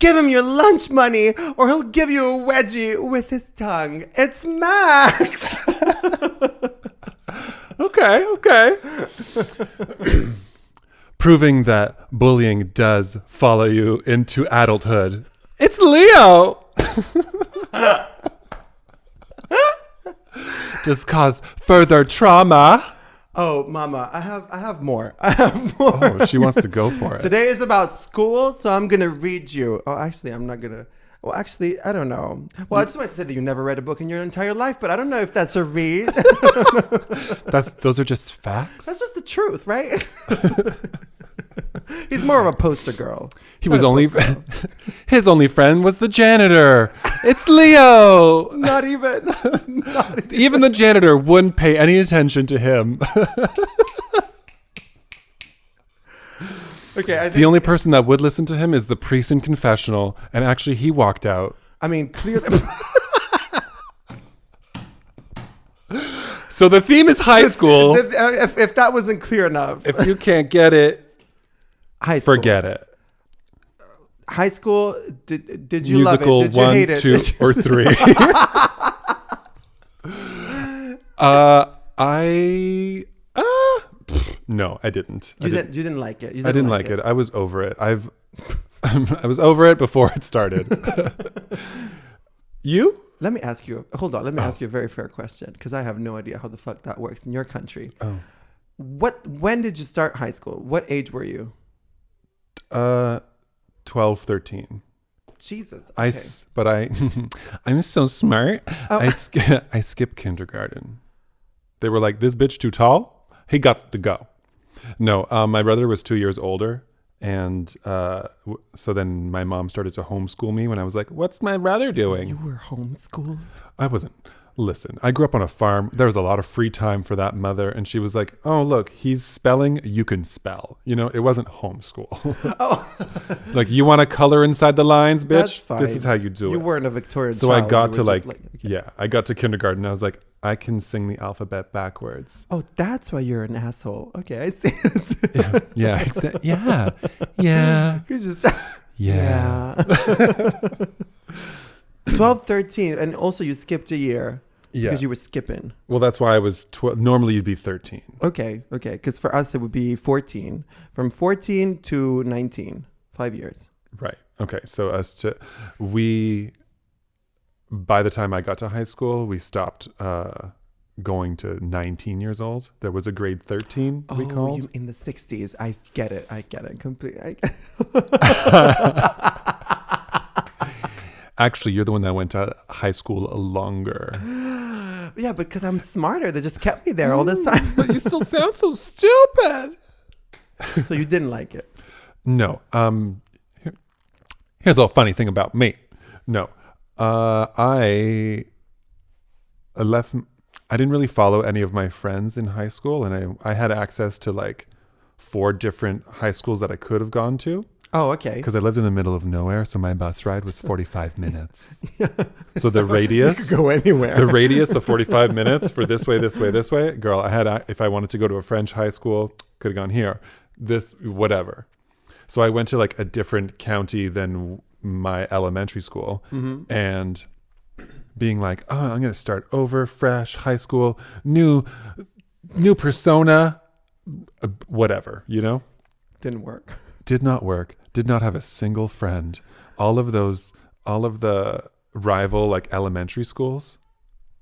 Give him your lunch money or he'll give you a wedgie with his tongue. It's Max. Okay. Proving that bullying does follow you into adulthood. It's Leo. Does cause further trauma. Oh, Mama, I have more. I have more. Oh, she wants to go for it. Today is about school, so I'm going to read you. Oh, actually, I'm not going to. Well, actually, I don't know. Well, I just want to say that you never read a book in your entire life, but I don't know if that's a read. Those are just facts? That's just the truth, right? He's more of a poster girl. His only friend was the janitor. It's Leo. Not even. Even the janitor wouldn't pay any attention to him. Okay, I think the only person that would listen to him is the priest in confessional, and actually he walked out. I mean, clearly. So the theme is high school. If that wasn't clear enough. If you can't get it, high school. Forget it. High school, did you Musical love it? Did you 1, hate it? 2, or 3. No, I didn't. You didn't like it. I didn't like it. I was over it. I was over it before it started. You? Let me ask you. Hold on. Let me ask you a very fair question because I have no idea how the fuck that works in your country. Oh. When did you start high school? What age were you? 12, 13. Jesus. Okay. I'm so smart. Oh. I skipped kindergarten. They were like, this bitch too tall. He got to go. No, my brother was 2 years older. And so then my mom started to homeschool me when I was like, what's my brother doing? You were homeschooled? I wasn't. Listen, I grew up on a farm. There was a lot of free time for that mother. And she was like, oh, look, he's spelling. You can spell. You know, it wasn't homeschool. Oh. Like, you want to color inside the lines, bitch? That's fine. This is how you do it. You weren't a Victorian So child. I got to okay. I got to kindergarten. I was like, I can sing the alphabet backwards. Oh, that's why you're an asshole. Okay, I see. Yeah. You just, Yeah. 12, 13, and also you skipped a year. Yeah. Because you were skipping. Well, that's why I was 12. Normally you'd be 13. Okay. Because for us, it would be 14. From 14 to 19. 5 years. Right. Okay. So by the time I got to high school, we stopped going to 19 years old. There was a grade 13 we called. In the 60s. I get it. Completely. Actually, you're the one that went to high school longer. Yeah, because I'm smarter. They just kept me there all this time. But you still sound so stupid. So you didn't like it? No. Here's a funny thing about me. No. I left. I didn't really follow any of my friends in high school, and I had access to like 4 different high schools that I could have gone to. Oh, okay. Because I lived in the middle of nowhere, so my bus ride was 45 minutes. So the radius, you could go anywhere. The radius of 45 minutes for this way, girl. I had, if I wanted to go to a French high school, could have gone here. This, whatever. So I went to like a different county than my elementary school, and being like, oh, I'm gonna start over, fresh high school, new persona, whatever, you know. Didn't work. Did not work. Did not have a single friend. All of the rival like elementary schools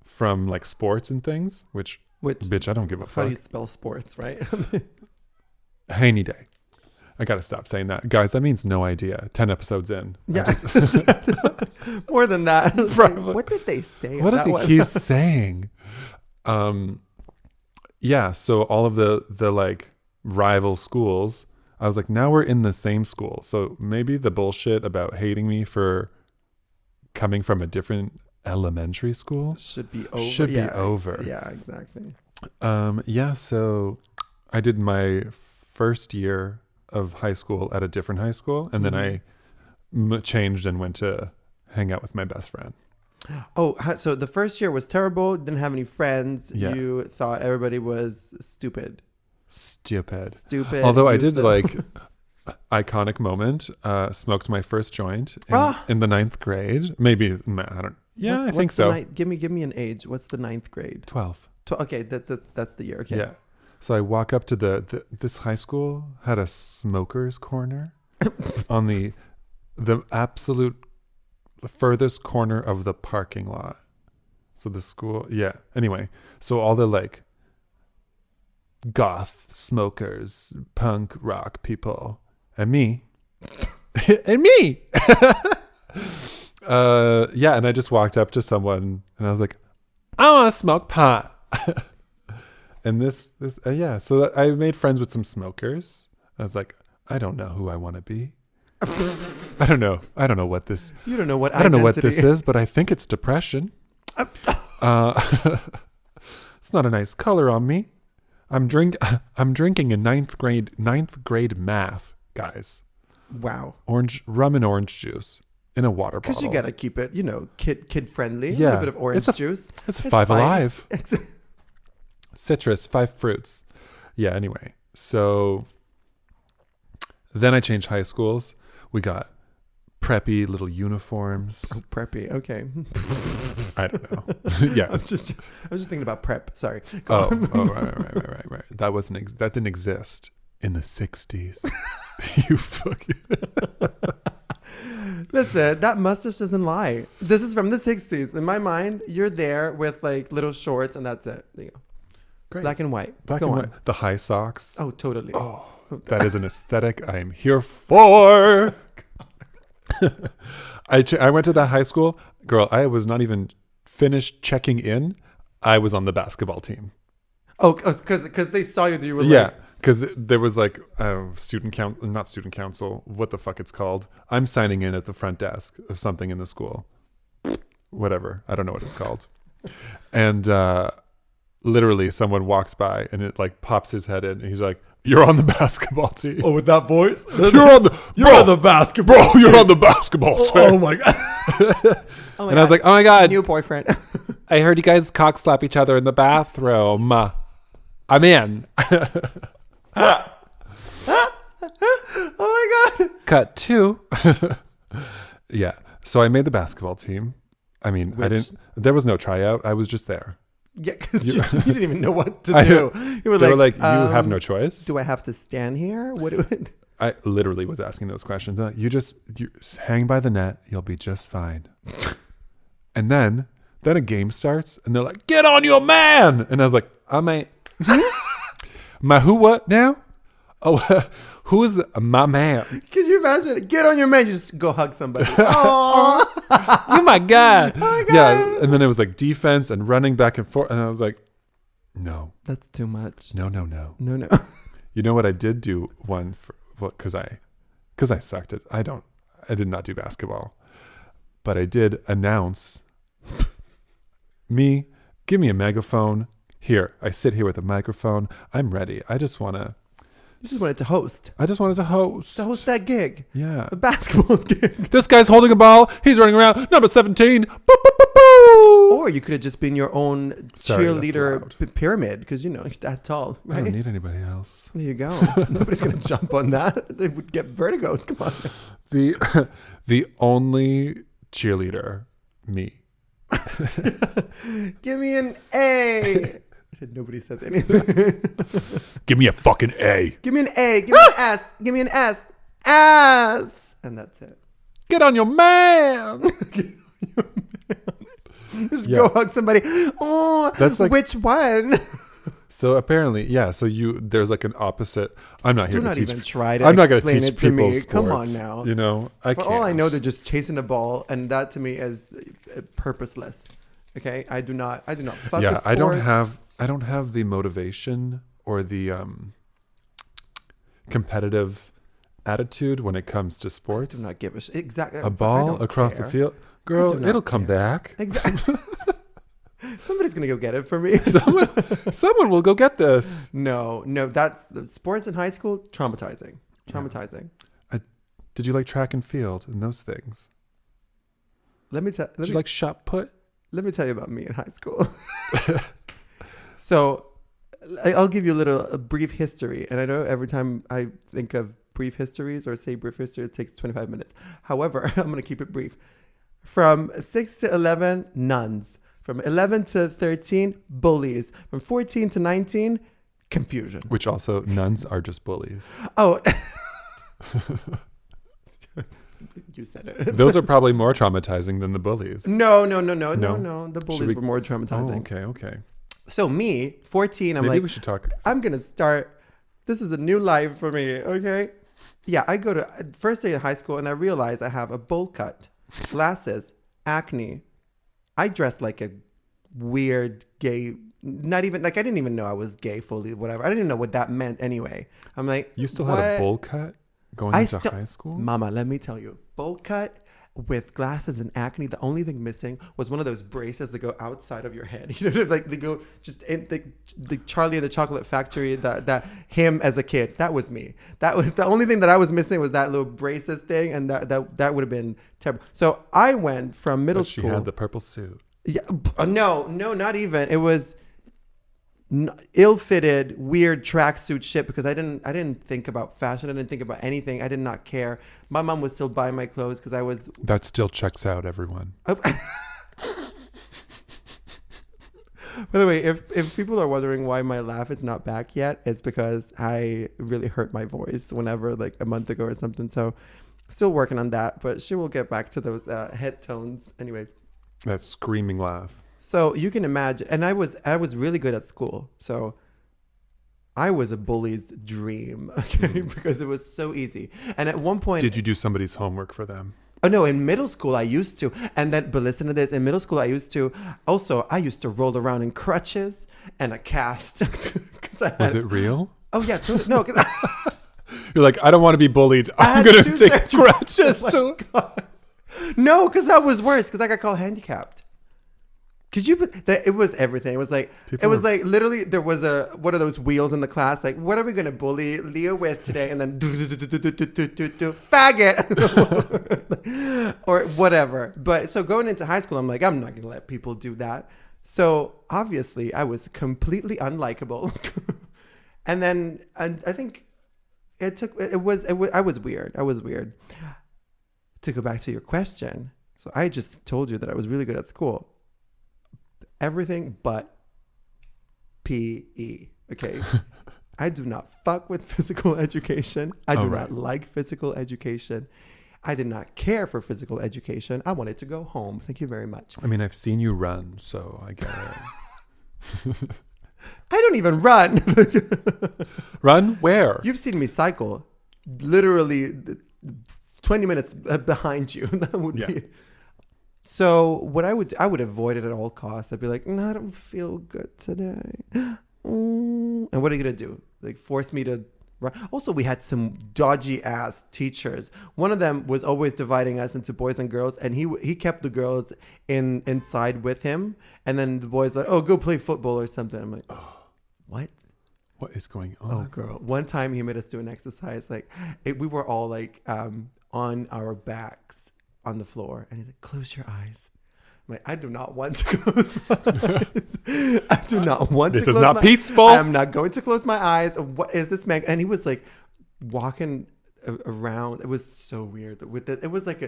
from like sports and things, which bitch, I don't give a fuck. How do you spell sports, right? Any day. I gotta stop saying that. Guys, that means no idea. 10 episodes in. Yeah. More than that. Like, what did they say? What does he keep saying? Yeah, so all of the like rival schools, I was like, now we're in the same school. So maybe the bullshit about hating me for coming from a different elementary school should be over. Yeah, exactly. Yeah, so I did my first year of high school at a different high school, and then I changed and went to hang out with my best friend. Oh, so the first year was terrible. Didn't have any friends. Yeah. You thought everybody was stupid. Stupid. Although I did like iconic moment. Smoked my first joint Ah. in the 9th grade. Maybe I don't. Yeah, I think so. Give me an age. What's the 9th grade? 12. Okay, that's the year. Okay. Yeah. So I walk up to this high school had a smokers corner on the absolute furthest corner of the parking lot. So the school, yeah. Anyway, so all the like goth smokers, punk rock people, and me, and me. Yeah, and I just walked up to someone and I was like, I want to smoke pot. And this yeah, so I made friends with some smokers. I was like, I don't know who I want to be. I don't know what this. You don't know what. I don't know what this is, but I think it's depression. It's not a nice color on me. I'm drinking in ninth grade math, guys. Wow. Rum and orange juice in a water bottle. Because you gotta keep it, kid friendly. Yeah. A little bit of orange juice. It's a 5 fine. Alive. Citrus, 5 fruits. Yeah. Anyway, so then I changed high schools. We got preppy little uniforms. Oh, preppy. Okay. I don't know. Yeah. I was just thinking about prep. Sorry. Right. That didn't exist in the 60s. You fucking. Listen, that mustache doesn't lie. This is from the 60s. In my mind, you're there with like little shorts and that's it. There you go. Great. Black and white. Black Go and on. white. The high socks. Oh, totally. Oh, that is an aesthetic I am here for. I went to that high school. Girl, I was not even finished checking in. I was on the basketball team. Oh, because they saw you. You were Yeah, like, because there was like not student council. What the fuck it's called? I'm signing in at the front desk of something in the school. Whatever. I don't know what it's called. And literally someone walks by and it like pops his head in and he's like, you're on the basketball team. oh, with that voice? You're on the basketball. Bro, you're on the basketball team. Oh my God. And I was like, oh my God. New boyfriend. I heard you guys cock slap each other in the bathroom. I'm in. Oh my God. Cut 2. Yeah. So I made the basketball team. I mean, there was no tryout. I was just there. Yeah, because you didn't even know what to do. You were They like, were like, you have no choice. Do I have to stand here? What do it? I literally was asking those questions. You just hang by the net. You'll be just fine. And then a game starts and they're like, get on your man. And I was like, I might. My who what now? Oh, who's my man? Can you imagine? Get on your man. You just go hug somebody. Aww. Oh my God. Oh my God. Yeah. And then it was like defense and running back and forth. And I was like, no. That's too much. No. No. You know what I did do one for, well, because I sucked at I did not do basketball. But I did announce give me a megaphone. Here, I sit here with a microphone. I'm ready. I just wanted to host. I just wanted to host. To host that gig. Yeah. A basketball gig. This guy's holding a ball. He's running around. Number 17. Boop, boop, boop, boop. Or you could have just been your own cheerleader pyramid because, that tall. Right? I don't need anybody else. There you go. Nobody's going to jump on that. They would get vertigos. Come on. The only cheerleader, me. Give me an A. Nobody says anything. Give me a fucking A. Give me an A. Give me an S. Give me an S. Ass. And that's it. Get on your man. Just go hug somebody. Oh, that's like, which one? So apparently, yeah. So there's like an opposite. I'm not here to teach. Even try to. I'm not going to teach it people to me. sports. Come on now. I can't. For all I know, they're just chasing a ball, and that to me is purposeless. Okay, I do not fuck with sports. I don't have the motivation or the competitive attitude when it comes to sports. I do not give a shit. Exactly. A ball across the field, girl, it'll come back. Exactly. Somebody's gonna go get it for me. Someone will go get this. No, that's the sports in high school. Traumatizing. Yeah. Did you like track and field and those things? Did you like shot put? Let me tell you about me in high school. So I'll give you a brief history. And I know every time I think of brief histories or say brief history, it takes 25 minutes. However, I'm going to keep it brief. From 6 to 11, nuns. From 11 to 13, bullies. From 14 to 19, confusion. Which also, nuns are just bullies. Oh. You said it. Those are probably more traumatizing than the bullies. No. The bullies were more traumatizing. Oh, okay. So me, 14, I'm Maybe like, we should talk. I'm going to start. This is a new life for me, okay? Yeah, I go to first day of high school and I realize I have a bowl cut, glasses, acne. I dressed like a weird gay, not even, like I didn't even know I was gay fully, whatever. I didn't even know what that meant anyway. I'm like, You still had a bowl cut going into high school? Mama, let me tell you, bowl cut with glasses and acne. The only thing missing was one of those braces that go outside of your head. You know, like they go just in the Charlie and the Chocolate Factory. That him as a kid. That was me. That was the only thing that I was missing was that little braces thing, and that would have been terrible. So I went from middle school. She had the purple suit. Yeah, no, not even. It was ill-fitted, weird tracksuit shit because I didn't think about fashion. I didn't think about anything. I did not care. My mom would still buy my clothes because I was. That still checks out, everyone. By the way, if people are wondering why my laugh is not back yet, it's because I really hurt my voice whenever like a month ago or something. So still working on that, but she will get back to those head tones anyway. That screaming laugh. So you can imagine, and I was really good at school. So I was a bully's dream, okay, because it was so easy. And at one point, did you do somebody's homework for them? Oh no, in middle school I used to, and then but listen to this. In middle school I used to roll around in crutches and a cast. Was it real? Oh yeah, no, because you're like, I don't want to be bullied. I'm gonna take crutches. Oh no, because that was worse. Because I got called handicapped. Could you? It was everything. It was like like literally there was one of those wheels in the class. Like, what are we gonna bully Leo with today? And then faggot or whatever. But so going into high school, I'm like, I'm not gonna let people do that. So obviously, I was completely unlikable. And then I think I was weird. To go back to your question, so I just told you that I was really good at school. Everything but PE. Okay. I do not fuck with physical education. I do not like physical education. I did not care for physical education. I wanted to go home. Thank you very much. I mean, I've seen you run, so I get it. I don't even run. Run where? You've seen me cycle. Literally 20 minutes behind you. That would be. So what I would avoid it at all costs. I'd be like, no, I don't feel good today. And what are you going to do? Like force me to run? Also, we had some dodgy ass teachers. One of them was always dividing us into boys and girls. And he kept the girls inside with him. And then the boys like, oh, go play football or something. I'm like, oh, what? What is going on? Oh, girl. One time he made us do an exercise. Like we were all like on our backs on the floor, and he's like, close your eyes. I'm like, I do not want to close my eyes. I do not want to close my eyes. This is not peaceful. I'm not going to close my eyes. What is this, man? And he was like walking around. It was so weird. It was like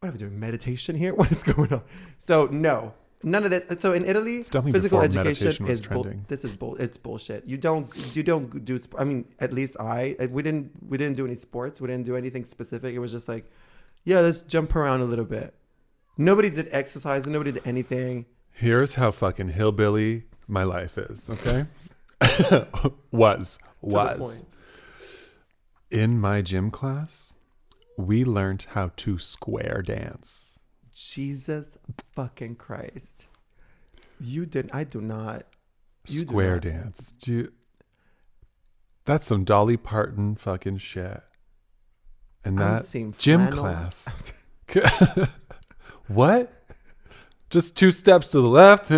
what are we doing? Meditation here? What is going on? So no, none of this. So in Italy, physical education is it's bullshit. You don't do. I mean, at least we didn't do any sports. We didn't do anything specific. It was just like, yeah, let's jump around a little bit. Nobody did exercise. Nobody did anything. Here's how fucking hillbilly my life is, okay? was. In my gym class, we learned how to square dance. Jesus fucking Christ. You did. I do not. Square dance. That's some Dolly Parton fucking shit. And that gym class. What? Just 2 steps to the left,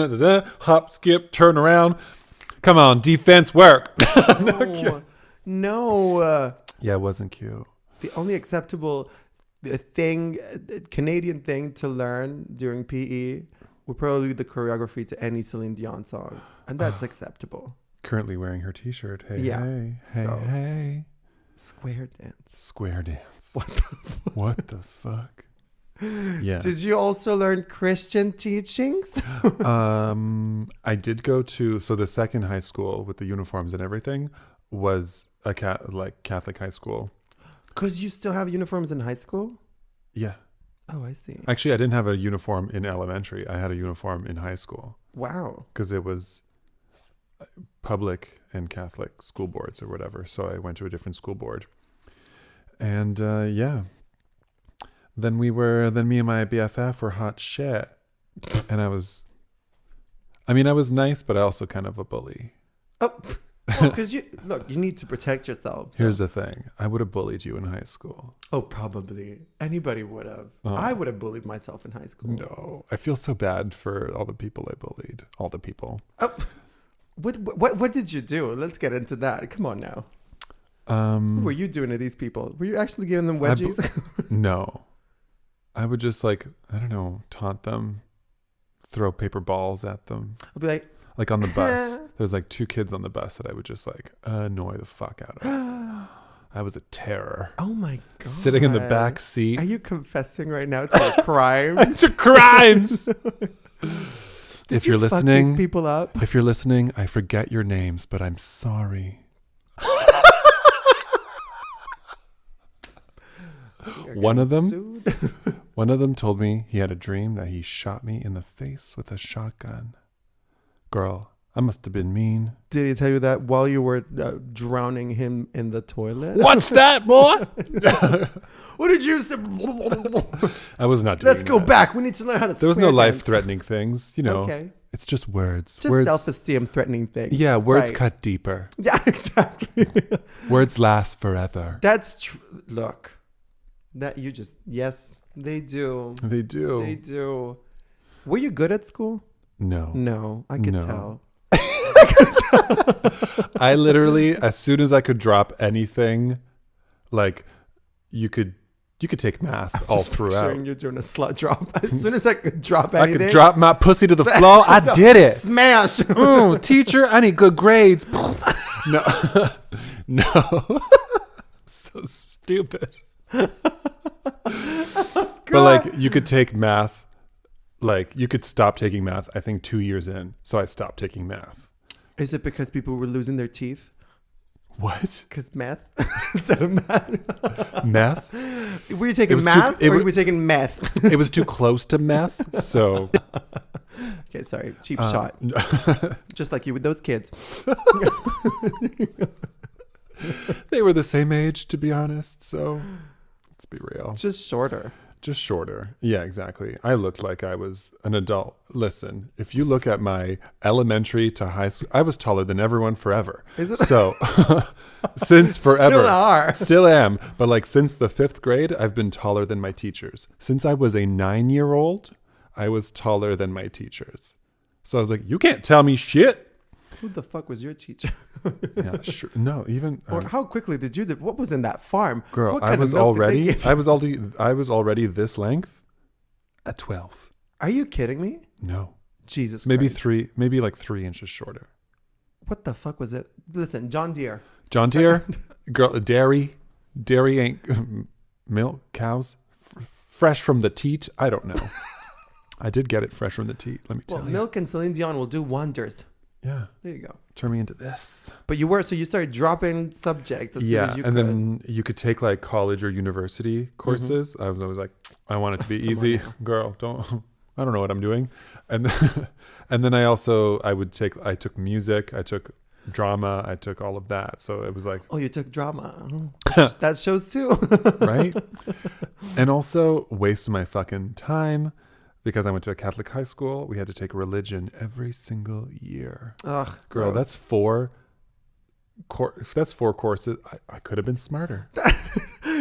hop, skip, turn around. Come on, defense work. No. Yeah, it wasn't cute. The only acceptable Canadian thing to learn during PE would probably be the choreography to any Celine Dion song. And that's acceptable. Currently wearing her t-shirt. Hey, yeah. hey. Square dance. Square dance. What the fuck? What the fuck? Yeah. Did you also learn Christian teachings? I did go to, so the second high school with the uniforms and everything was a Catholic high school. Because you still have uniforms in high school? Yeah. Oh, I see. Actually, I didn't have a uniform in elementary. I had a uniform in high school. Wow. Because it was public and Catholic school boards or whatever. So I went to a different school board. And yeah. Then me and my BFF were hot shit. And I was nice, but I also kind of a bully. Oh, because you need to protect yourself. So. Here's the thing. I would have bullied you in high school. Oh, probably. Anybody would have. I would have bullied myself in high school. No. I feel so bad for all the people I bullied. All the people. Oh, what did you do? Let's get into that. Come on now. What were you doing to these people? Were you actually giving them wedgies? No. I would just taunt them, throw paper balls at them. I'll be like on the bus. There's 2 kids on the bus that I would just annoy the fuck out of. I was a terror. Oh my God. Sitting in the back seat. Are you confessing right now to a crime? To crimes. If you're listening, fuck these people up? If you're listening, I forget your names, but I'm sorry. One of them told me he had a dream that he shot me in the face with a shotgun. Girl, I must have been mean. Did he tell you that while you were drowning him in the toilet? What's that, boy? What did you say? I was not doing Let's go back. We need to learn how to There was no life-threatening things, Okay. It's just words. Just words, self-esteem threatening things. Yeah, words Right. cut deeper. Yeah, exactly. Words last forever. That's true. Look. Yes, they do. They do. They do. Were you good at school? No. No, I could tell. I literally, as soon as I could drop anything, you could take math all throughout. You're doing a slut drop. As soon as I could drop anything. I could drop my pussy to the floor. I did it. Smash. Teacher, I need good grades. No. No. So stupid. But you could take math, you could stop taking math, I think 2 years in. So I stopped taking math. Is it because people were losing their teeth? What? Because meth? Instead of math? Meth? Were you taking math or were you taking meth? It was too close to meth, so... Okay, sorry. Cheap shot. Just like you with those kids. They were the same age, to be honest, so let's be real. Just shorter. Just shorter. Yeah, exactly. I looked like I was an adult. Listen, if you look at my elementary to high school, I was taller than everyone forever. Is it? So, since forever. Still are. Still am. But since the 5th grade, I've been taller than my teachers. Since I was a 9-year-old, I was taller than my teachers. So I was like, you can't tell me shit. Who the fuck was your teacher? Yeah, sure. No, even. Or how quickly did you? What was in that farm? Girl, what I was already. I was already this length at 12. Are you kidding me? No. Jesus. Maybe Christ. 3 inches shorter. What the fuck was it? Listen, John Deere. John Deere, girl, dairy ain't milk cows, fresh from the teat. I don't know. I did get it fresh from the teat. Let me tell you. Milk and Celine Dion will do wonders. Yeah. There you go. Turn me into this. But you started dropping subjects as soon as you and could. then you could take college or university courses. I was always like, I want it to be easy. Girl, I don't know what I'm doing. And then I took music, I took drama, I took all of that. So it was like, oh, you took drama. That shows too. Right? And also wasted my fucking time. Because I went to a Catholic high school, we had to take religion every single year. Ugh, girl, gross. that's 4. If that's 4 courses, I could have been smarter.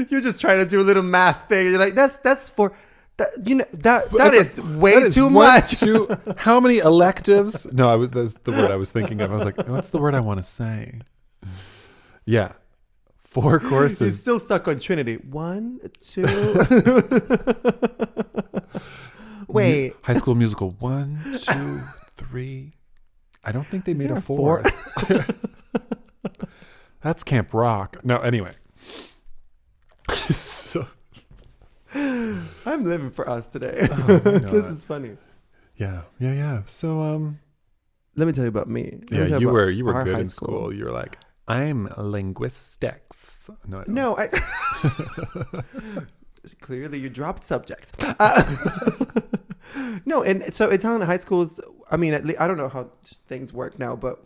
You're just trying to do a little math thing. You're like, that's for that. That is way too much. How many electives? No, that's the word I was thinking of. I was like, what's the word I want to say? Yeah. 4 courses. He's still stuck on Trinity. 1, 2. Wait. High School Musical 1, 2, 3. I don't think they made a 4th. That's Camp Rock. No, anyway. So, I'm living for us today. Oh, I know This it. is funny. Yeah. So, Let me tell you about me. Let me tell you about were our good high in school. You were like, I'm linguistics. No, I don't. No, clearly you dropped subjects. No, and so Italian high schools, I mean, at least, I don't know how things work now, but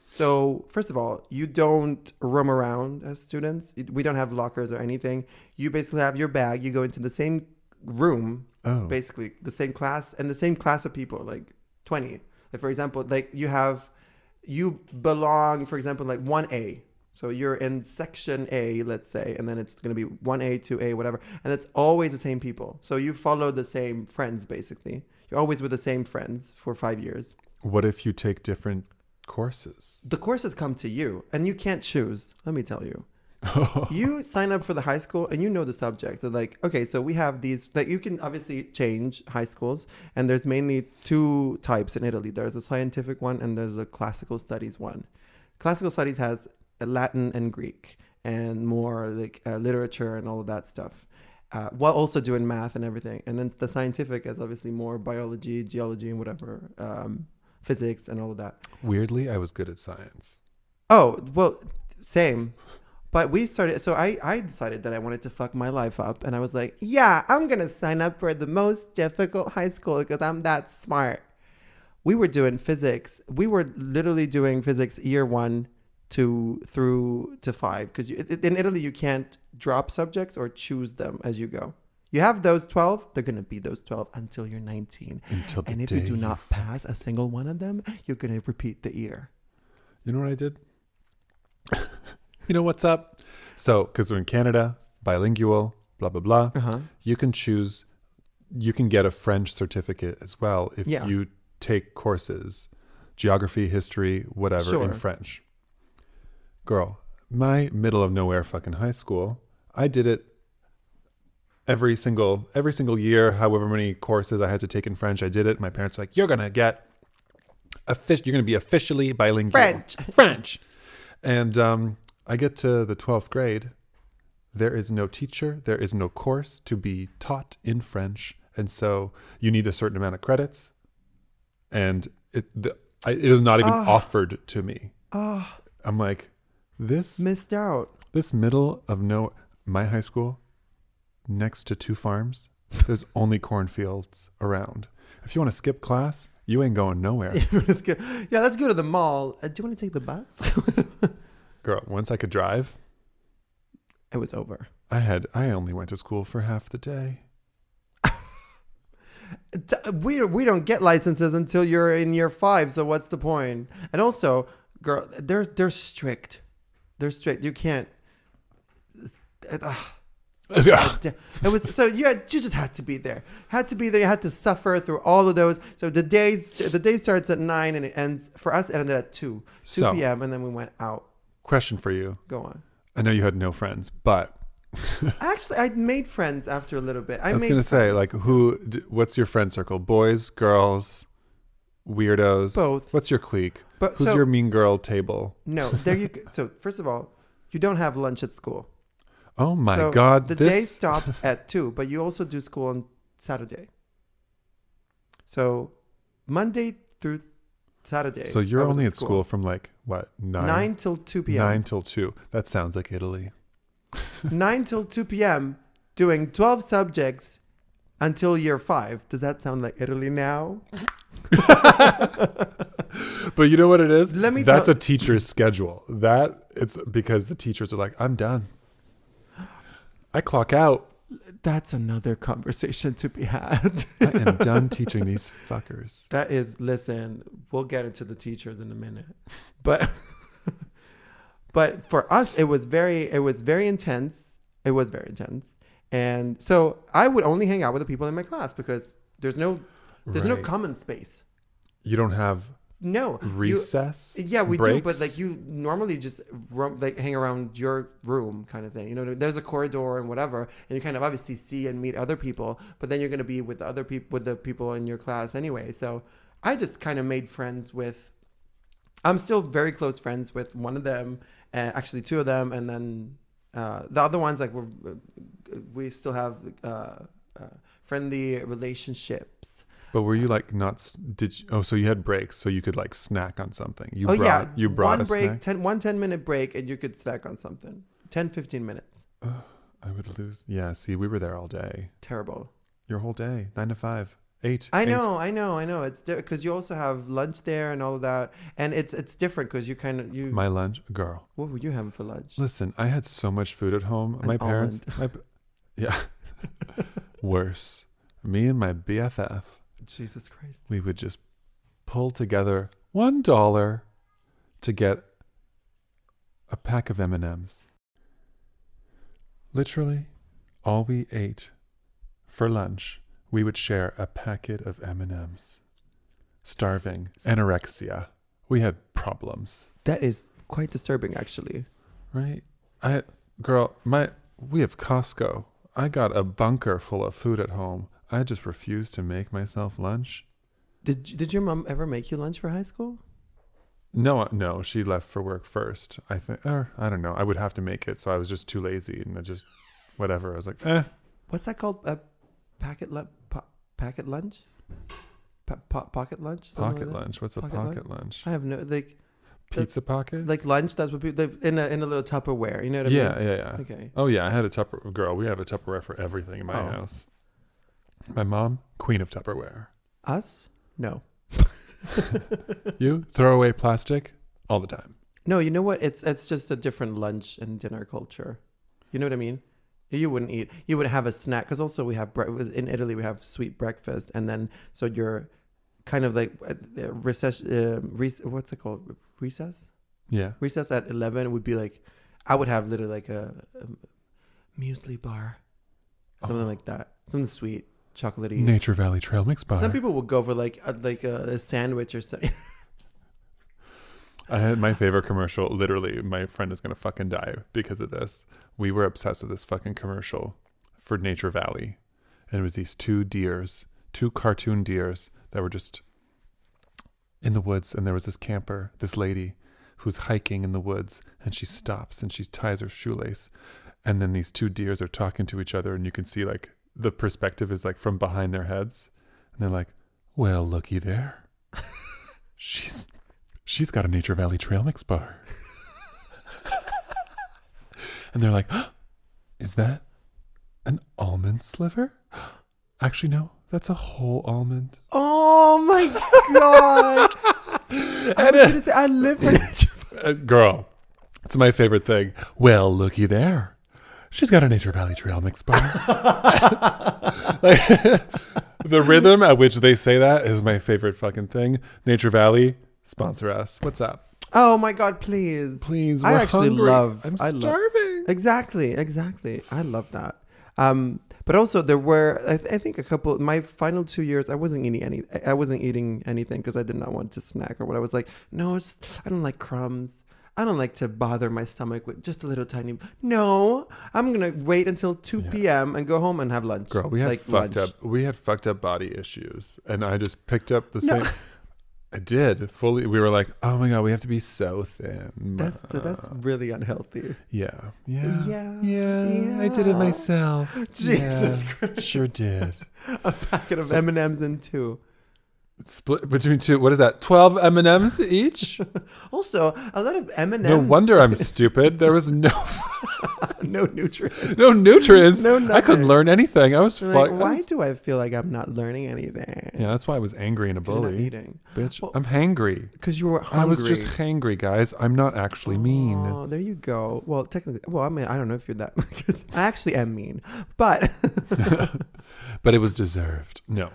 so first of all, you don't roam around as students. We don't have lockers or anything. You basically have your bag. You go into the same room, Oh, basically the same class and the same class of people, like 20. Like, for example, like you belong, for example, like 1A. So you're in section A, let's say, and then it's going to be 1A, 2A, whatever. And it's always the same people. So you follow the same friends, basically. You're always with the same friends for 5 years. what if you take different courses? The courses come to you, and you can't choose. Let me tell you. You sign up for the high school, and you know the subjects. They're like, okay, so we have these. Like, you can obviously change high schools, and there's mainly two types in Italy. There's a scientific one, and there's a classical studies one. Classical studies has Latin and Greek and more like literature and all of that stuff, while also doing math and everything. And then the scientific is obviously more biology, geology, and whatever, physics and all of that. Weirdly, I was good at science. Oh, well, same. But we started, so I decided that I wanted to fuck my life up. And I was like, yeah, I'm going to sign up for the most difficult high school because I'm that smart. We were doing physics. We were literally doing physics year 1 through to 5, because in Italy you can't drop subjects or choose them as you go. You have those 12, they're going to be those 12 until you're 19. Until the And if day you do not pass a single one of them, you're going to repeat the year. You know what I did? You know what's up? So, because we're in Canada, bilingual, blah, blah, blah. Uh-huh. You can choose, you can get a French certificate as well if Yeah. you take courses, geography, history, whatever, Sure. in French. Girl, my middle of nowhere fucking high school, I did it every single year, however many courses I had to take in French, I did it. My parents were like, you're going to be officially bilingual. French. And I get to the 12th grade. There is no teacher. There is no course to be taught in French. And so you need a certain amount of credits. And it is not even offered to me. I'm like, Missed out. this middle of my high school, next to 2 farms, there's only cornfields around. If you want to skip class, you ain't going nowhere. Yeah, let's go to the mall. Do you want to take the bus? Girl, once I could drive, It was over. I only went to school for half the day. We don't get licenses until you're in year 5. So what's the point? And also, girl, they're strict. They're strict. You can't. It was so you just had to be there. You had to suffer through all of those. So the day starts at 9 and it ends for us. It ended at 2 p.m. and then we went out. Question for you. Go on. I know you had no friends, but Actually, I made friends after a little bit. I was going to say, like, what's your friend circle? Boys, girls, weirdos? Both. What's your clique? But Who's your mean girl table? No, there you go. So first of all, you don't have lunch at school. Oh my So God. the day stops at 2, but you also do school on Saturday. So Monday through Saturday. So you're I was only at school from like, what, 9 till 2 p.m. 9 till 2. That sounds like Italy. 9 till 2 p.m. doing 12 subjects until year 5. Does that sound like Italy now? But you know what it is? That's tell- a teacher's schedule. It's because the teachers are like, I'm done. I clock out. That's another conversation to be had. I am done teaching these fuckers. Listen, we'll get into the teachers in a minute. But for us, it was very intense. It was very intense. And so I would only hang out with the people in my class because there's no Right. common space. You don't have No. recess? Yeah, we breaks? do, but like you normally just hang around your room kind of thing. You know, there's a corridor and whatever, and you kind of obviously see and meet other people, but then you're going to be with the other people, with the people in your class anyway. So I just kind of made friends with. I'm still very close friends with one of them, actually 2 of them, and then The other ones like we still have friendly relationships. But were you like not? Did you, oh? So you had breaks, so you could like snack on something. You You brought one a break, snack. 10-minute break, and you could snack on something. 10-15 minutes. I would lose. Yeah. See, we were there all day. Terrible. Your whole day, 9 to 5, 8. I 8. know. It's because you also have lunch there and all of that, and it's different because you My lunch, girl. What were you having for lunch? Listen, I had so much food at home. An My parents, almond. yeah, worse. Me and my BFF, Jesus Christ. we would just pull together $1 to get a pack of M&Ms. Literally, all we ate for lunch, we would share a packet of M&Ms. Starving, anorexia. We had problems, That is quite disturbing, actually. right? We have Costco. I got a bunker full of food at home. I just refused to make myself lunch. Did your mom ever make you lunch for high school? No, she left for work first. I think, or I don't know. I would have to make it, so I was just too lazy, and I just whatever. I was like, What's that called? Packet lunch? Pocket lunch? Something pocket like that? lunch. What's a Pocket pocket lunch? I have no Pizza pockets? like lunch. That's what people in a little Tupperware. You know what I Yeah, mean? yeah. Okay. Oh yeah, I had a Girl, we have a Tupperware for everything in my Oh. house. My mom, queen of Tupperware. Us? No. You throw away plastic all the time. No, you know what? It's just a different lunch and dinner culture. You know what I mean? You wouldn't eat. You would have a snack because also we have in Italy we have sweet breakfast, and then so you're kind of like recess. What's it called? Recess. Yeah. Recess at 11 would be like, I would have literally like a muesli bar, something like that, something sweet, chocolatey. Nature Valley Trail Mix Bar. Some people would go for like a sandwich or something. I had my favorite commercial. Literally, my friend is gonna fucking die because of this. We were obsessed with this fucking commercial for Nature Valley, and it was these two cartoon deers that were just in the woods, and there was this camper, this lady who's hiking in the woods, and she stops and she ties her shoelace, and then these two deers are talking to each other, and you can see like the perspective is like from behind their heads, and they're like, "Well, looky there, she's got a Nature Valley Trail Mix bar." And they're like, "Is that an almond sliver?" Actually, no, that's a whole almond. Oh my god! I live for nature. Girl, it's my favorite thing. "Well, looky there. She's got a Nature Valley Trail Mix bar." Like, the rhythm at which they say that is my favorite fucking thing. Nature Valley, sponsor us. What's up? Oh my god! Please, Please, I we're actually hungry. love. I'm I love- starving. Exactly. I love that. But also there were, I think a couple. My final 2 years, I wasn't eating anything because I did not want to snack or what. I was like, no, I don't like crumbs. I don't like to bother my stomach with just a little tiny. No, I'm gonna wait until 2 p.m. and go home and have lunch. Girl, we had Like fucked lunch. up. We had fucked up body issues, and I just picked up the same. I did fully. We were like, "Oh my god, we have to be so thin." That's really unhealthy. Yeah. Yeah. I did it myself. Jesus Christ, sure did. A packet of M&Ms in two. Split between two. What is that? 12 M&Ms each. Also, a lot of M&Ms. No wonder I'm stupid. There was no No nutrients. no nutrients. No I couldn't nothing. learn anything. I was Like, fucked. why do I feel like I'm not learning anything? Yeah, that's why I was angry and a 'Cause you're not bully. eating. Bitch, Well, I'm hangry. Because you were hungry. I was just hangry, guys. I'm not actually mean. Oh, there you go. Well, technically, I mean, I don't know if you're that. Because I actually am mean, but But it was deserved. No.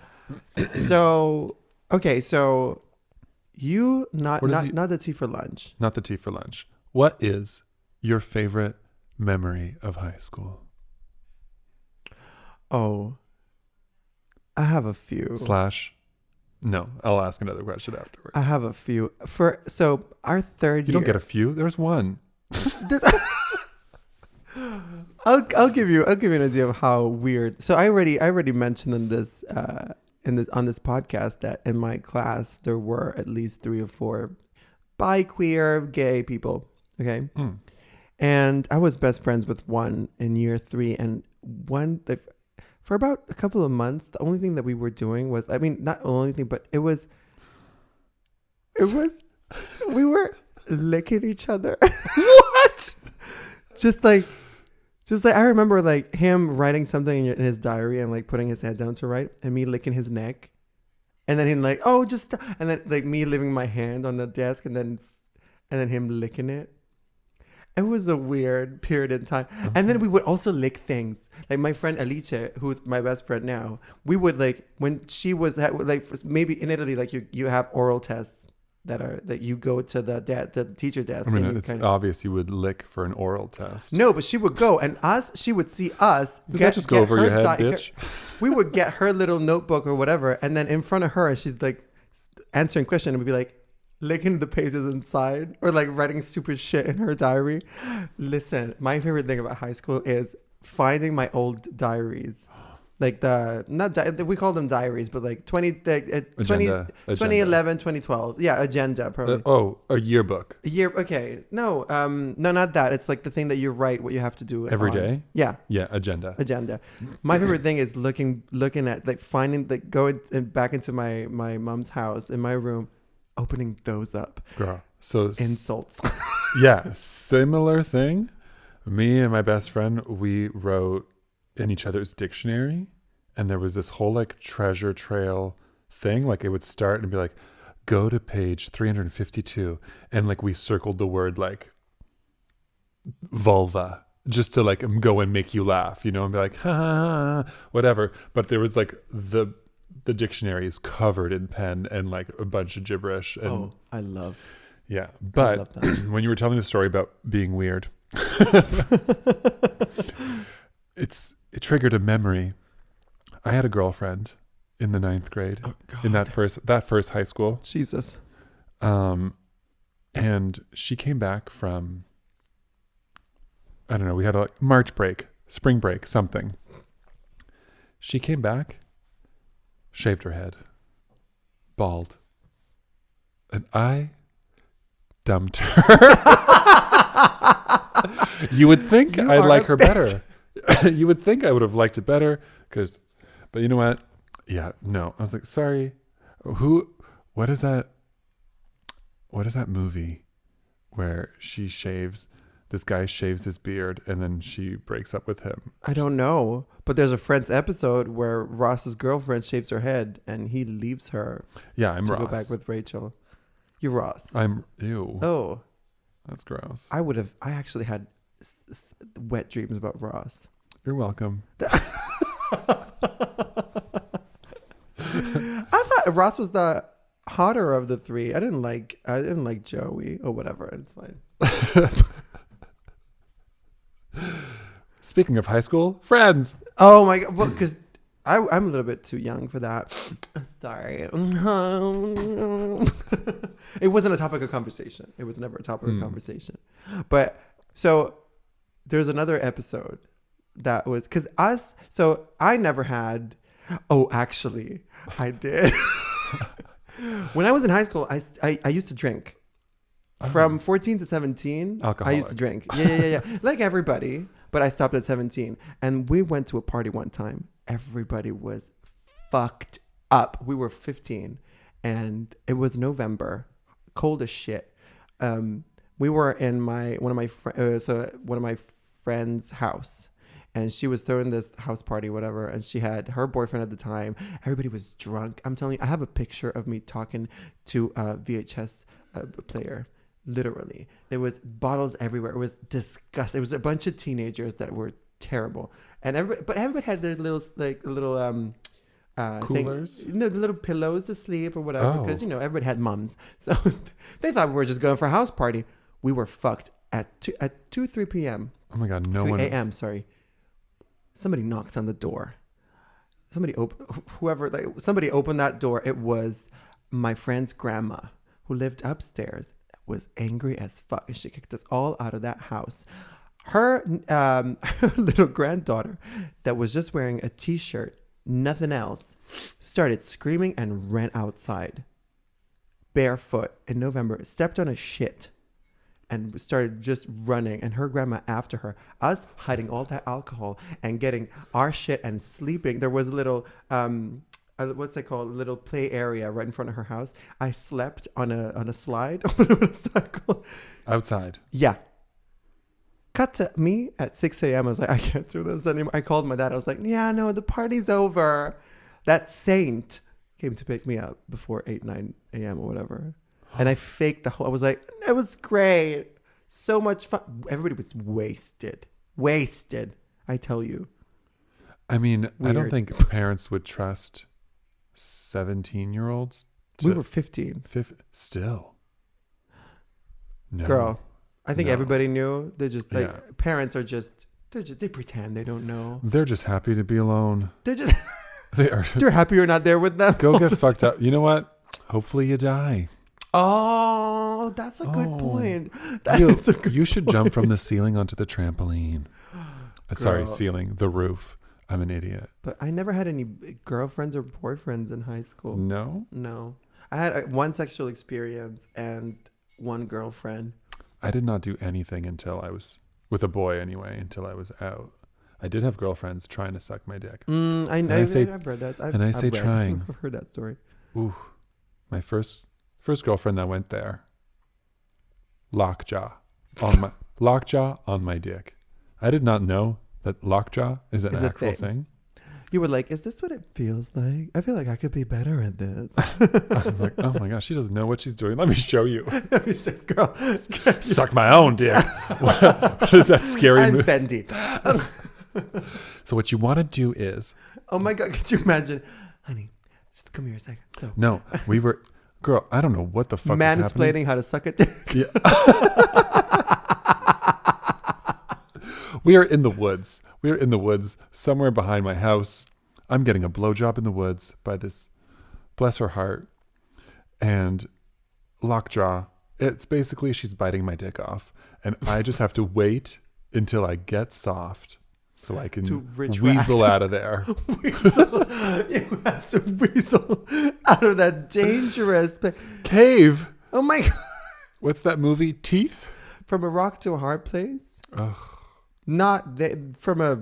so okay. So you not What is he- not the tea for lunch. Not the tea for lunch. What is your favorite memory of high school? Oh, I have a few. No, I'll ask another question afterwards. I have a few. So our third You year. don't get a few. There's one. I'll give you an idea of how weird. So I already mentioned on this podcast that in my class there were at least 3 or 4 bi-queer gay people. Okay. Mm. And I was best friends with one in year 3, and one for about a couple of months, the only thing that we were doing was, I mean, not the only thing, but it was we were licking each other. What? Just like I remember like him writing something in his diary and like putting his head down to write, and me licking his neck, and then him like, oh, just, and then like me leaving my hand on the desk, and then him licking it. It was a weird period in time. Okay. And then we would also lick things. Like my friend Alice, who's my best friend now, we would like, when she was like, maybe in Italy, like you have oral tests that you go to the teacher's desk. I mean, and it's obvious you would lick for an oral test. No, but she would go, and she would see us. Did that just go over your head, bitch? We would get her little notebook or whatever, and then in front of her, she's like answering questions, and we'd be like, licking the pages inside or like writing super shit in her diary. Listen, my favorite thing about high school is finding my old diaries. Like we call them diaries, but like 2011, 2012. Yeah, agenda probably. A yearbook. Okay. No, not that. It's like the thing that you write what you have to do every day. Yeah. Yeah, agenda. My favorite thing is looking at like finding, like going back into my mom's house in my room, opening those up. Girl. So insults. Yeah, similar thing. Me and my best friend, we wrote in each other's dictionary, and there was this whole like treasure trail thing. Like it would start and be like, go to page 352, and like we circled the word like vulva just to like go and make you laugh, you know, and be like, ha, ha, ha, whatever. But there was like the dictionary is covered in pen and like a bunch of gibberish. And I love. Yeah, but when you were telling the story about being weird, it triggered a memory. I had a girlfriend in the 9th grade, in that first high school. Jesus. And she came back from, I don't know, we had a March break, spring break, something. She came back, shaved her head, bald, and I dumped her. You would think I'd like her better. You would think I would have liked it better, but you know what? Yeah, no. I was like, sorry. What is that movie where this guy shaves his beard and then she breaks up with him? I don't know, but there's a Friends episode where Ross's girlfriend shaves her head and he leaves her. Yeah, I'm Ross. To go back with Rachel. You're Ross. Ew. Oh. That's gross. I actually had wet dreams about Ross. You're welcome. I thought Ross was the hotter of the three. I didn't like Joey or whatever. It's fine. Speaking of high school, Friends. Oh my God. Well, because I'm a little bit too young for that. Sorry. It wasn't a topic of conversation. It was never a topic of conversation. But so there's another episode that was so I never had. Oh, actually, I did. When I was in high school, I used to drink. From 14 to 17, alcoholic. I used to drink. Yeah. Like everybody, but I stopped at 17. And we went to a party one time. Everybody was fucked up. We were 15, and it was November, cold as shit. We were in one of my friend's house. And she was throwing this house party, whatever. And she had her boyfriend at the time. Everybody was drunk. I'm telling you, I have a picture of me talking to a VHS player. Literally. There was bottles everywhere. It was disgusting. It was a bunch of teenagers that were terrible. And everybody had their little coolers? The little pillows to sleep or whatever. Because, everybody had mums. So they thought we were just going for a house party. We were fucked at 3 p.m. Oh my God, 3 a.m., sorry. Somebody knocks on the door. Somebody opened that door. It was my friend's grandma who lived upstairs. Was angry as fuck, and she kicked us all out of that house. Her little granddaughter that was just wearing a t-shirt, nothing else, started screaming and ran outside barefoot in November, stepped on a shit, and started just running, and her grandma after her. Us hiding all that alcohol and getting our shit and sleeping. There was a little what's it called? A little play area right in front of her house. I slept on a slide. What's that called? Outside. Yeah. Cut to me at 6 a.m. I was like, I can't do this anymore. I called my dad. I was like, yeah, no, the party's over. That saint came to pick me up before 9 a.m. or whatever. And I faked the whole, I was like, it was great. So much fun. Everybody was wasted. Wasted. I tell you. I mean, Weird. I don't think parents would trust 17-year-olds. We were 15. Still. No. Girl, I think No. everybody knew. They're just like, Yeah. parents are just, they pretend they don't know. They're just happy to be alone. They're just, They are. they're happy you're not there with them. Go get fucked up. You know what? Hopefully you die. Oh, that's a good Oh. point. You should jump from the ceiling onto the trampoline. Sorry, Girl. ceiling, the roof. I'm an idiot. But I never had any girlfriends or boyfriends in high school. No? No. I had one sexual experience and one girlfriend. I did not do anything until I was, with a boy anyway, until I was out. I did have girlfriends trying to suck my dick. I've read that. Trying. I've heard that story. Ooh, my first girlfriend that went there. Lockjaw on my dick. I did not know that lockjaw is an actual thing. You were like, is this what it feels like? I feel like I could be better at this. I was like, oh my gosh, she doesn't know what she's doing. Let me show you. You said, girl, Suck my own dick. What is that scary I'm movie? bendy. So what you want to do is, Oh my God, could you imagine? Honey, just come here a second. So, no, we were, girl, I don't know what the fuck is happening. mansplaining how to suck a dick. Yeah. We are in the woods. We are in the woods somewhere behind my house. I'm getting a blowjob in the woods by this, bless her heart, and lockjaw. It's basically she's biting my dick off, and I just have to wait until I get soft so I can weasel out of there. Weasel. You have to weasel out of that dangerous Cave. Oh my God. What's that movie? Teeth? From a rock to a hard place? Ugh. From a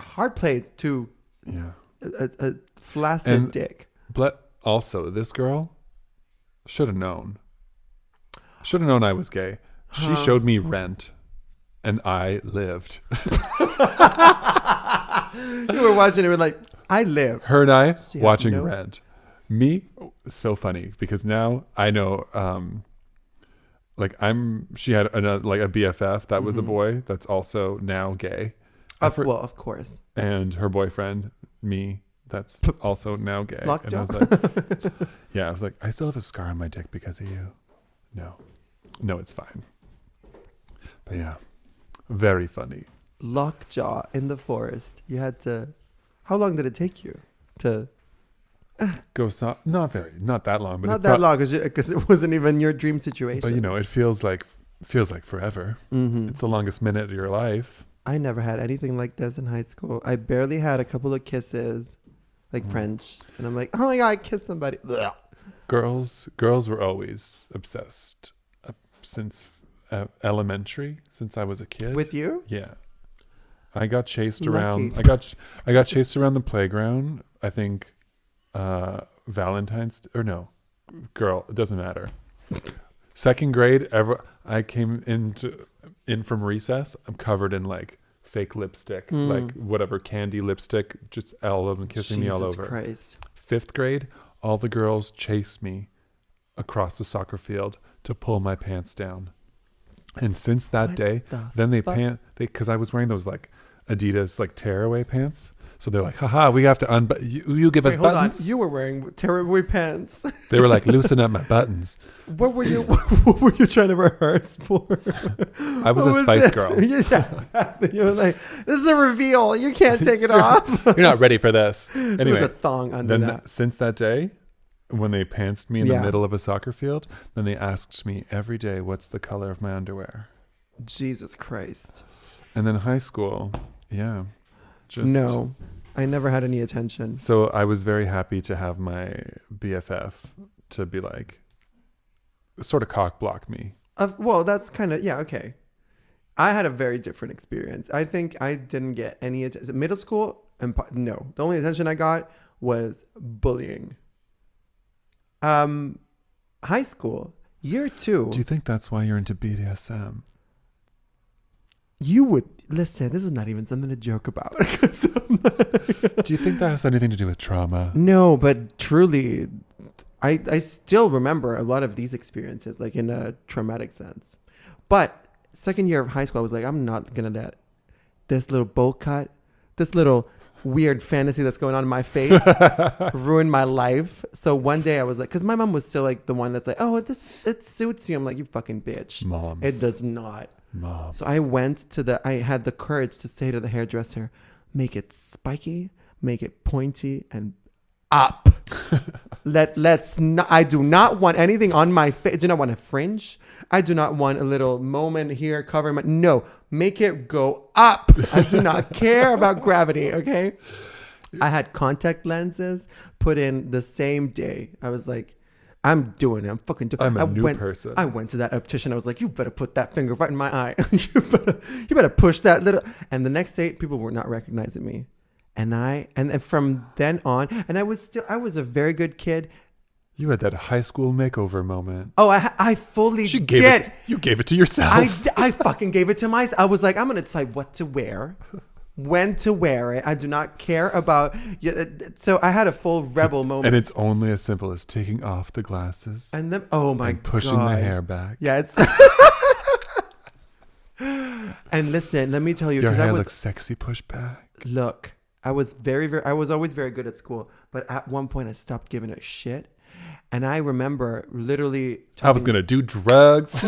hard place to Yeah. a flaccid And- dick. But also, this girl should have known. Should have known I was gay. She showed me Rent, and I lived. You were watching it, like, I live. Her and I She had watching no- Rent. Me, so funny because now I know. She had a BFF that was a boy that's also now gay. Well, of course. And her boyfriend, me, that's also now gay. Lockjaw. And I was like, yeah, I was like, I still have a scar on my dick because of you. No, it's fine. But yeah, very funny. Lockjaw in the forest. You had to. How long did it take you to? Goes not that long, but Not that long, because it wasn't even your dream situation. But it feels like forever. Mm-hmm. It's the longest minute of your life. I never had anything like this in high school. I barely had a couple of kisses, like French, and I'm like, oh my God, I kissed somebody. Ugh. Girls were always obsessed since elementary, since I was a kid. With you? Yeah, I got chased Lucky. around. I got chased around the playground. I think Valentine's or no, girl, it doesn't matter. Second grade, I came in from recess. I'm covered in like fake lipstick, like whatever candy lipstick, just all of them kissing me all over. Jesus Christ. Fifth grade, all the girls chased me across the soccer field to pull my pants down. And since that day, then because I was wearing those like Adidas like tearaway pants. So they're like, haha, we have to you give us buttons. On. You were wearing tearaway pants. They were like, loosen up my buttons. What were you trying to rehearse for? I was a Spice Girl. Yeah, exactly. You were like, this is a reveal. You can't take it off. You're not ready for this. Anyway, there was a thong under that. Since that day, when they pantsed me in the middle of a soccer field, then they asked me every day, what's the color of my underwear? Jesus Christ. And then high school, yeah. No, I never had any attention. So I was very happy to have my BFF to be like, sort of cock block me Well, that's kind of, yeah, okay. I had a very different experience. I think I didn't get any attention. Middle school, no. The only attention I got was bullying. High school, year 2. Do you think that's why you're into BDSM? You would listen. This is not even something to joke about. Do you think that has anything to do with trauma? No, but truly, I still remember a lot of these experiences, like in a traumatic sense. But second year of high school, I was like, I'm not gonna let this little bowl cut, this little weird fantasy that's going on in my face ruin my life. So one day I was like, because my mom was still like the one that's like, oh, it suits you. I'm like, you fucking bitch. Moms. It does not. Moms. So I had the courage to say to the hairdresser, make it spiky, make it pointy, and up. I do not want anything on my face. I do not want a fringe. I do not want a little moment here covering my, no, make it go up. I do not care about gravity. Okay. I had contact lenses put in the same day. I was like, I'm doing it. I'm fucking doing it. I'm a new person. I went to that optician. I was like, you better put that finger right in my eye. you better push that little. And the next day, people were not recognizing me. And from then on, and I was a very good kid. You had that high school makeover moment. Oh, I fully did. You gave it to yourself. I fucking gave it to myself. I was like, I'm going to decide what to wear, when to wear it. I do not care about. So I had a full rebel moment. And it's only as simple as taking off the glasses. And then, oh my God. Pushing the hair back. Yeah, it's. And listen, let me tell you. Your hair looks sexy pushed back. Look, I was I was always very good at school. But at one point I stopped giving a shit. And I remember literally I was going to do drugs.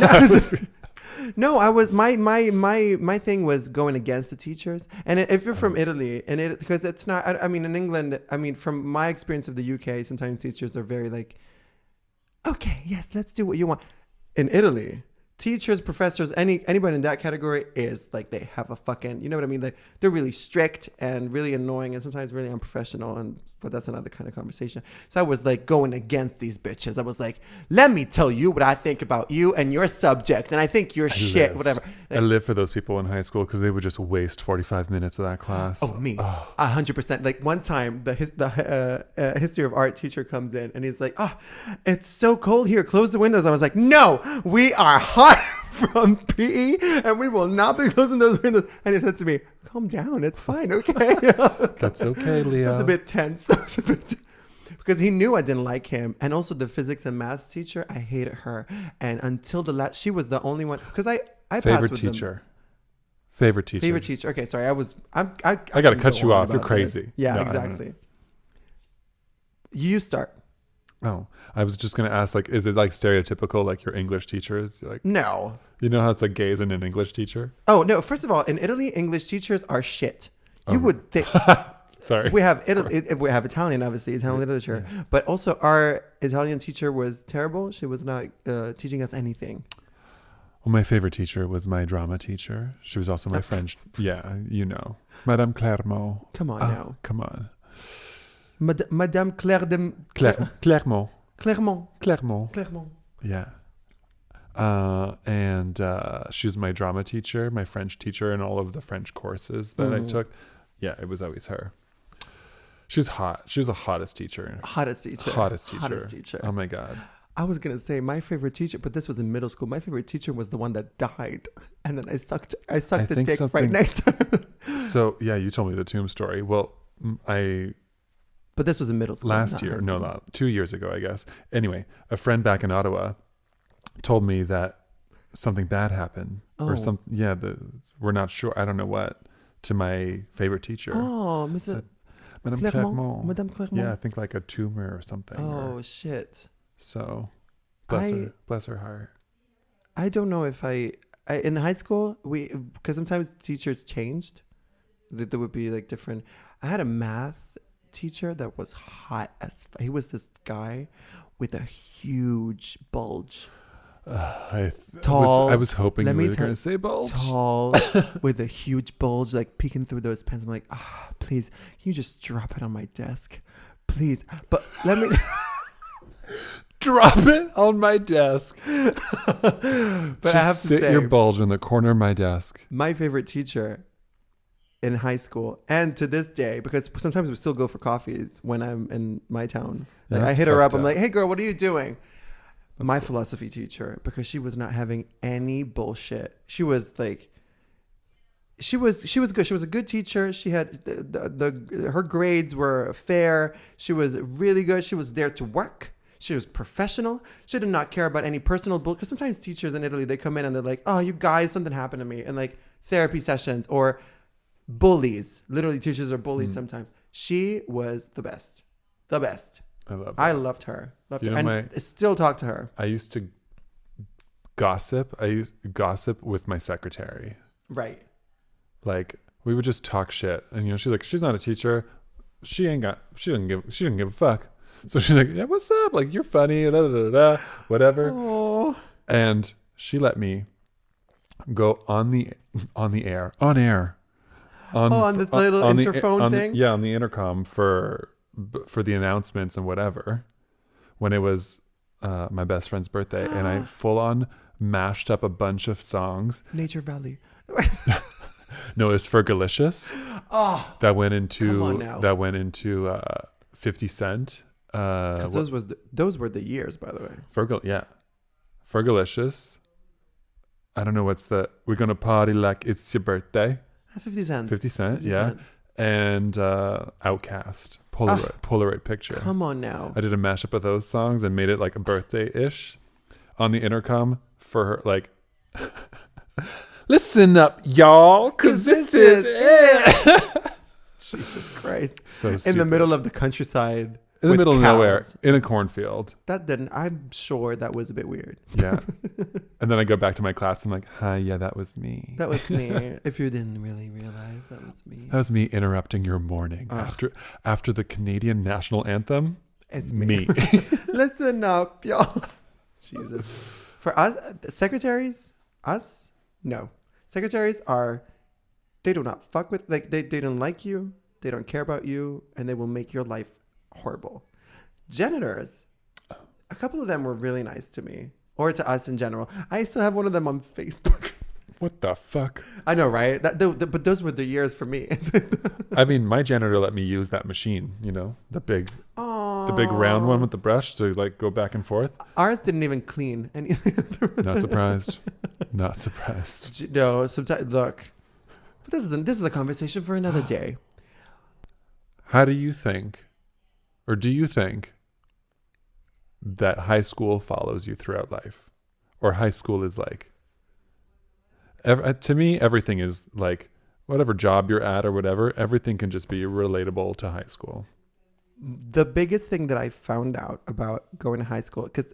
No, I was my thing was going against the teachers. And if you're from Italy, and because it's not, I mean, in England, I mean, from my experience of the UK, sometimes teachers are very like, okay, yes, let's do what you want. In Italy, teachers, professors, anybody in that category is like, they have a fucking, you know what I mean? Like, they're really strict and really annoying and sometimes really unprofessional, but that's another kind of conversation. So I was like going against these bitches. I was like, let me tell you what I think about you and your subject, and I think you're shit, whatever. Like, I lived for those people in high school because they would just waste 45 minutes of that class. Oh, me, 100%. Like one time, the history of art teacher comes in and he's like, "Oh, it's so cold here. Close the windows." I was like, "No, we are hot from PE, and we will not be closing those windows." And he said to me, "Calm down. It's fine. Okay." That's okay, Leo. That's a bit tense. Because he knew I didn't like him. And also the physics and maths teacher, I hated her. And until the last, she was the only one. Because I favorite passed with teacher. them. Favorite teacher. Okay, sorry. I got to cut you off. You're crazy. That. Yeah, no, exactly. You start. Oh, I was just going to ask, like, is it like stereotypical, like your English teachers? Like, no. You know how it's like gays and an English teacher? Oh, no. First of all, in Italy, English teachers are shit. You would think. Sorry. We have Italian, obviously, Italian literature. Yeah. But also our Italian teacher was terrible. She was not teaching us anything. Well, my favorite teacher was my drama teacher. She was also my French. Yeah, you know. Madame Clermont. Come on now. Come on. Madame Clermont. Clermont. Yeah. And she was my drama teacher, my French teacher, and all of the French courses that I took. Yeah, it was always her. She was hot. She was the hottest teacher. Hottest teacher. Oh my God. I was going to say my favorite teacher, but this was in middle school. My favorite teacher was the one that died. And then I sucked the dick right next to her. So, yeah, you told me the tomb story. Well, But this was in middle school. Last year. No, not 2 years ago, I guess. Anyway, a friend back in Ottawa told me that something bad happened. Oh. Or something. Yeah, we're not sure. I don't know what. To my favorite teacher. Oh, Madame Clermont. Madame Clermont. Yeah, I think like a tumor or something. Oh, shit. So, bless her heart. I don't know if I in high school, because sometimes teachers changed. There would be like different. I had a math teacher that was hot as. He was this guy with a huge bulge. Tall. I was hoping you were going to say bulge. Tall, with a huge bulge, like peeking through those pens. I'm like, please, can you just drop it on my desk? Please. But let me... Drop it on my desk. But I Just have to sit say, your bulge in the corner of my desk. my favorite teacher in high school and to this day, because sometimes we still go for coffees when I'm in my town. Yeah, Like I that's hit her up. fucked I'm up. like, hey girl, what are you doing? My cool. philosophy teacher, because she was not having any bullshit. She was like, she was good. She was a good teacher. She had her grades were fair. She was really good. She was there to work. She was professional. She did not care about any personal bull. Because sometimes teachers in Italy, they come in and they're like, oh, you guys, something happened to me. And like therapy sessions or bullies. Literally teachers are bullies sometimes. She was the best. The best. I love that. I loved her. Loved You her. know, And still talk to her. I used to gossip. I used to gossip with my secretary. Right. Like we would just talk shit. And you know, she's like, she's not a teacher. She didn't give a fuck. So she's like, yeah, what's up? Like, you're funny, da, da, da, da, whatever. Oh. And she let me go on the air. On the little interphone thing? Yeah, on the intercom for the announcements and whatever. When it was my best friend's birthday, and I full on mashed up a bunch of songs. Nature Valley. No, it was Fergalicious. Oh, That went into come on now. 50 Cent. Because those were the years, by the way. Fergalicious. I don't know we're gonna party like it's your birthday. 50 Cent. 50 Cent, 50 yeah. Cent. And Outcast, Polaroid picture. Come on now. I did a mashup of those songs and made it like a birthday-ish on the intercom for her, like, listen up, y'all, because this is it. Jesus Christ. So stupid. In the middle of the countryside. In the with middle of cows. nowhere, in a cornfield. I'm sure that was a bit weird. Yeah. And then I go back to my class. I'm like, hi, yeah, that was me. That was me. If you didn't really realize, that was me. That was me interrupting your morning after the Canadian national anthem. It's me. Listen up, y'all. Jesus. For us, secretaries, no. Secretaries they do not fuck with, like, they don't like you. They don't care about you. And they will make your life horrible. Janitors, a couple of them were really nice to me, or to us in general. I still have one of them on Facebook. What the fuck? I know, right? But those were the years for me. I mean, my janitor let me use that machine, you know, the big round one with the brush to like go back and forth. Ours didn't even clean anything. Not surprised. Not surprised. No, sometimes look. But this is a conversation for another day. How do you think, or do you think that high school follows you throughout life, or high school is like? To me, everything is like whatever job you're at or whatever. Everything can just be relatable to high school. The biggest thing that I found out about going to high school, because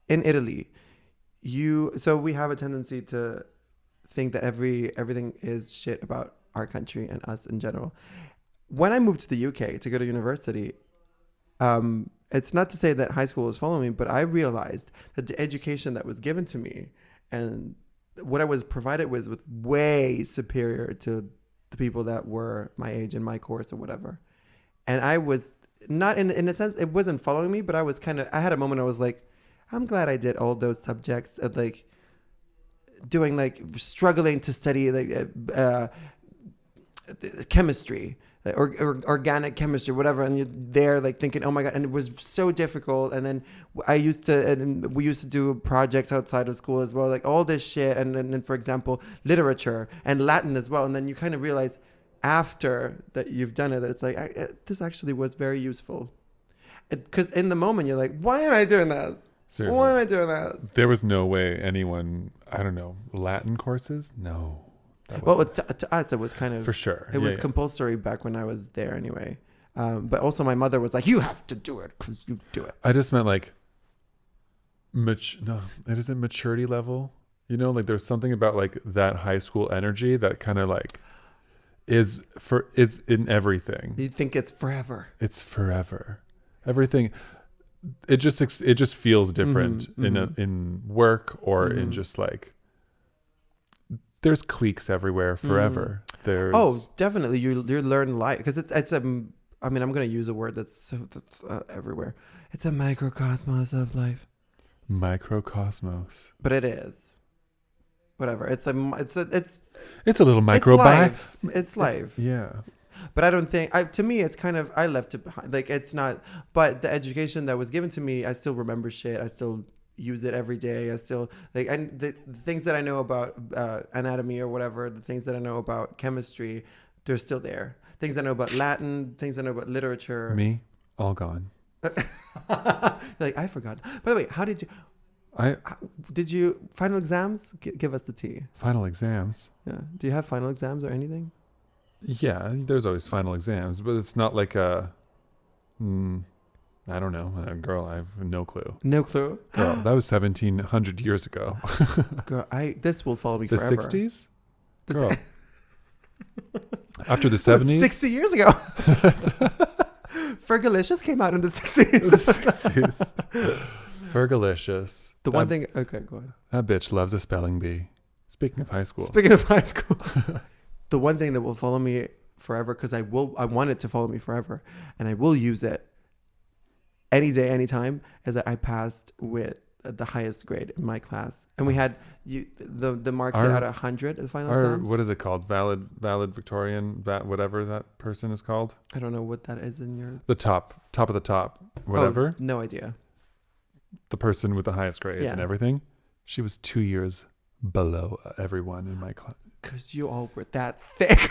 in Italy, so we have a tendency to think that everything is shit about our country and us in general. When I moved to the UK to go to university, it's not to say that high school was following me, but I realized that the education that was given to me and what I was provided with was way superior to the people that were my age in my course or whatever. And I was not in a sense, it wasn't following me, but I was I had a moment I was like, I'm glad I did all those subjects of like doing like struggling to study like chemistry or organic chemistry, whatever. And you're there like thinking, oh my God. And it was so difficult. And then we used to do projects outside of school as well, like all this shit. And then for example, literature and Latin as well. And then you kind of realize after that you've done it, that it's like, this actually was very useful. Because in the moment you're like, why am I doing that? Seriously. Why am I doing that? There was no way anyone, I don't know, Latin courses? No. Well, to us, it was kind of... For sure. It was compulsory back when I was there anyway. But also my mother was like, you have to do it because you do it. I just meant like, no, it isn't maturity level. You know, like there's something about like that high school energy that kind of like it's in everything. You think it's forever. It's forever. Everything. It just feels different in work or in just like, there's cliques everywhere forever. There's definitely you learn life because it's I mean, I'm gonna use a word that's everywhere. It's a microcosmos of life. Microcosmos. But it is. Whatever. It's a little microbi. It's life. Yeah. But I don't think to me it's kind of I left it behind. Like it's not. But the education that was given to me, I still remember shit. I still use it every day. I still the things that I know about anatomy or whatever. The things that I know about chemistry, they're still there. Things I know about Latin. Things I know about literature. Me, all gone. Like I forgot. By the way, how did you final exams? Give us the tea. Final exams. Yeah. Do you have final exams or anything? Yeah, there's always final exams, but it's not like I don't know. Girl, I have no clue. No clue. Girl, that was 1700 years ago. Girl, this will follow me the forever. 60s? Girl. After the 70s? 60 years ago. Fergalicious came out in the 60s. The 60s. Fergalicious. The one thing... Okay, go ahead. That bitch loves a spelling bee. Speaking of high school. The one thing that will follow me forever, because I want it to follow me forever, and I will use it any day, anytime, is that I passed with the highest grade in my class. And we had the marked it out of 100 at the final exams. What is it called? Valid Victorian, whatever that person is called. I don't know what that is in your... The top of the top, whatever. Oh, no idea. The person with the highest grades and everything. She was 2 years below everyone in my class. Because you all were that thick.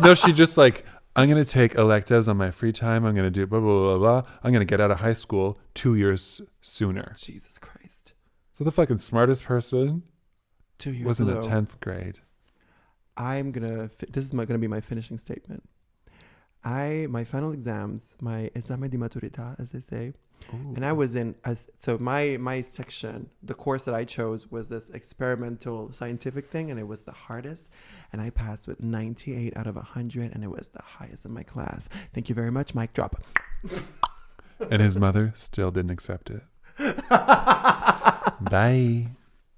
No, she just like, I'm going to take electives on my free time. I'm going to do blah, blah, blah, blah. I'm going to get out of high school 2 years sooner. Jesus Christ. So the fucking smartest person 2 years was in the 10th grade. This is going to be my finishing statement. My final exams, my esame di maturità, as they say. Ooh. And I was so my section, the course that I chose was this experimental scientific thing, and it was the hardest, and I passed with 98 out of 100, and it was the highest in my class. Thank you very much. Mic drop. And his mother still didn't accept it. Bye.